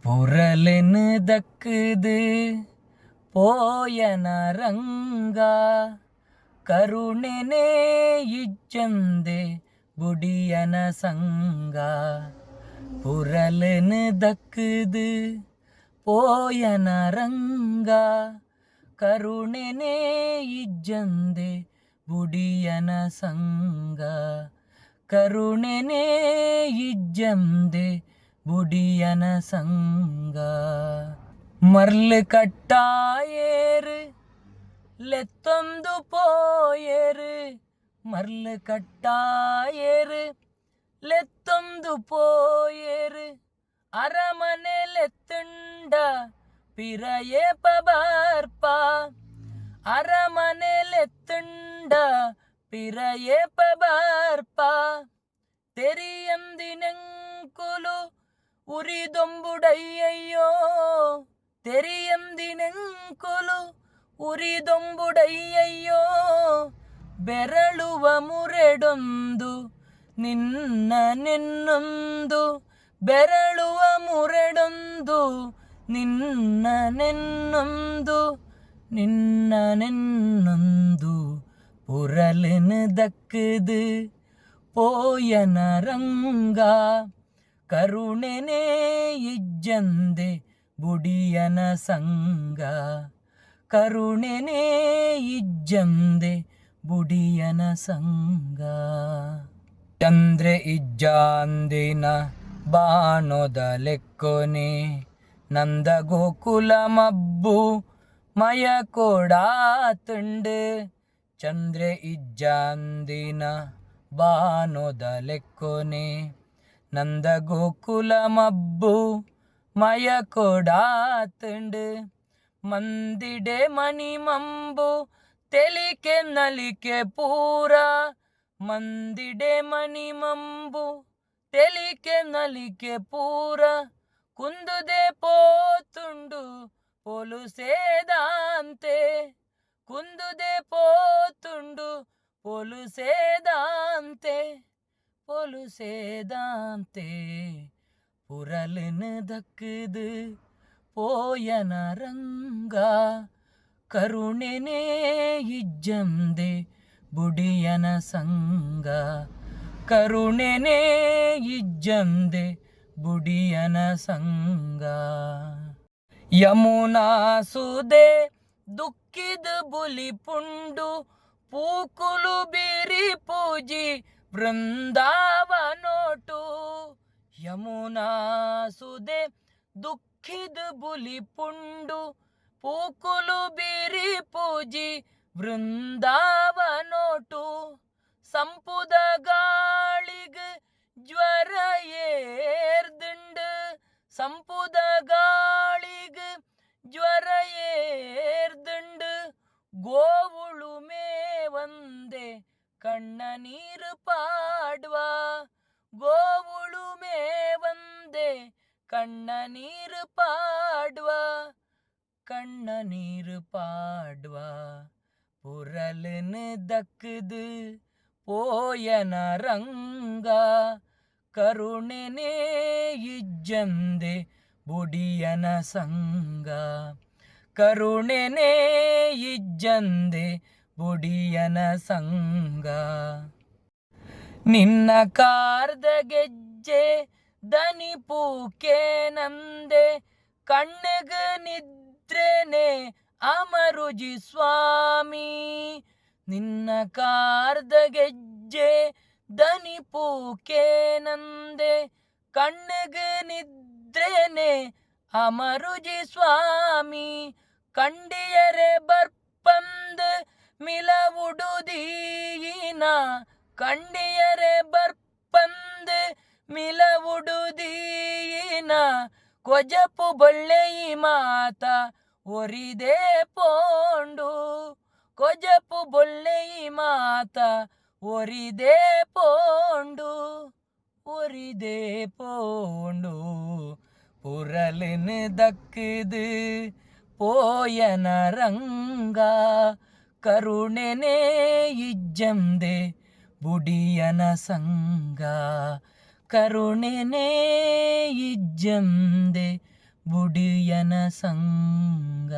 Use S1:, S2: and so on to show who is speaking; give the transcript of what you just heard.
S1: புரலுன்னு தக்குது போயன ರಂಗ ಕರುಣೆನೇ ಇಜ್ಜಂದೆ ಬುಡಿಯನ ಸಂಗ புரலுன்னு தக்குது போயன ರಂಗ ಕರುಣೆನೇ ಇಜ್ಜಂದೆ ಬುಡಿಯನ ಸಂಗ ಕರುಣೆನೇ ಇಜ್ಜಂದೆ ಬುಡಿಯನ ಸಂಗ ಮರ್ಲು ಕಟ್ಟಾಯೇರು ಲೆತ್ತೊಂದು ಪೋಯೇರು ಮರ್ಲು ಕಟ್ಟಾಯೇರು ಲೆತ್ತೊಂದು ಪೋಯೇರು ಅರಮನೆಲೆತ್ತುಂಡ ಪಿರಯೇಪ ಬಾರ್ಪ ಅರಮನೆಲೆತ್ತುಂಡ ಪಿರಯೇಪ ಬಾರ್ಪ ತೆರಿಯಂದಿನೆಂಕುಲು ಉರಿದೊಂಬುಡಯ್ಯಯ್ಯೋ ತೆರಿಯಂದಿನೆಂಕುಲು ಉರಿದೊಂಬುಡಯ್ಯಯ್ಯೋ ಬೆರಳುವ ಮುರೆಡೊಂದು ನಿನ್ನ ನೆನ್ನೊಂದು ಬೆರಳುವ ಮುರೆಡೊಂದು ನಿನ್ನ ನೆನ್ನೊಂದು ನಿನ್ನ ನೆನ್ನೊಂದು புரலுன்னு தக்குது போயன ರಂಗ ಕರುಣೆನೇ ಇಜ್ಜಂದೆ ಬುಡಿಯನ ಸಂಗ ಕರುಣೆನೇ ಇಜ್ಜಂದೆ ಬುಡಿಯನ ಸಂಗ ಚಂದ್ರೆ ಇಜ್ಜಾಂದಿನ ಬಾಣೋದ ಲೆಕ್ಕೊನೆ ನಂದ ಗೋಕುಲ ಮಬ್ಬು ಮಯ ಕೊಡಾತುಂಡು ಚಂದ್ರೆ ಇಜ್ಜಾಂದಿನ ಬಾನೋದ ಲೆಕ್ಕೊನೆ ನಂದ ಗೋಕುಲ ಮಬ್ಬು ಮಯ ಕೊಡಾತುಂಡು ಮಂದಿಡೆ ಮಣಿ ಮಂಬು ತೆಲಿಕೆ ನಲಿಕೆ ಪೂರ ಮಂದಿಡೆ ಮಣಿ ಮಂಬು ತೆಲಿಕೆ ನಲಿಕೆ ಪೂರ ಕುಂದುದೆ ಪೋತುಂಡು ಪೊಲುಸೇದಾಂತೆ ಕುಂದುದೆ ಪೋತುಂಡು ಪೊಲುಸೇದಾಂತೆ ಪೊಲುಸೇದಾಂತೆ புரலுன்னு தக்குது போயன ರಂಗ ಕರುಣೆನೇ ಇಜ್ಜಂದೆ ಬುಡಿಯನ ಸಂಗ ಕರುಣೆನೇ ಇಜ್ಜಂದೆ ಬುಡಿಯನ ಸಂಗ ಯಮುನಾ ಸುದೆ ದುಃಖಿದ ಬುಲಿ ಪುಂಡು ಪೂಕುಲು ಬೀರಿ ಪೂಜಿ ವೃಂದಾವನೋಟು ಯಮುನಾ ಸುದೆ ದುಃಖಿದ ಬುಲಿ ಪುಂಡು ಪೂಕುಲು ಬೀರಿ ಪೂಜಿ ವೃಂದಾವನೋಟು ಸಂಪುದ ಗಾಳಿಗ್ ಜ್ವರ ಏರ್ದುಂಡು ಸಂಪುದ ಗಾಳಿಗ್ ಜ್ವರ ಏರ್ದುಂಡು ಗೋವುಳು ಮೇವಂದೆ ಕಣ್ಣ ನೀರು ಪಾಡುವ ಗೋವುಳು ಮೇವಂದೆ ಕಣ್ಣ ನೀರು ಪಾಡುವ ಕಣ್ಣ ನೀರು ಪಾಡುವ புரலுன்னு தக்குது போயன ರಂಗ ಕರುಣೆನೇ ಇಜ್ಜಂದೆ ಬುಡಿಯನ ಸಂಗ ಕರುಣೆನೇ ಇಜ್ಜಂದೆ ಬುಡಿಯನ ಸಂಗ ನಿನ್ನ ಕಾರ್ದ ಗೆಜ್ಜೆ ದನಿ ಪೂಕೆ ನಂದೆ ಕಣ್ಣಗ ನಿದ್ರೆನೆ ಅಮರುಜಿ ಸ್ವಾಮಿ ನಿನ್ನ ಕಾರ್ದ ಗೆಜ್ಜೆ ದನಿ ಪೂಕೆ ನಂದೆ ಕಣ್ಣಗ ನಿದ್ರೆನೆ ಅಮರುಜಿ ಸ್ವಾಮಿ ಕಂಡಿಯರೆ ಬರ್ಪಂದ್ ಮಿಲವುಡುದೀನ ಕಂಡಿಯರೆ ಬರ್ಪಂದ್ ಮಿಲವುಡುದೀನ ಕೊಜಪು ಬೊಳ್ಳೆಯಿ ಮಾತ ಒರಿದೆ ಪೋಂಡು ಕೊಜಪು ಬೊಳ್ಳೆಯಿ ಮಾತ ಒರಿದೆ ಪೋಂಡು ಒರಿದೆ ಪೋಂಡು புரலுன்னு தக்குது போயன ರಂಗ ಕರುಣೆನೇ ಇಜ್ಜಂದೆ ಬುಡಿಯನ ಸಂಗ ಕರುಣೆನೇ ಇಜ್ಜಂದೆ ಬುಡಿಯನ ಸಂಗ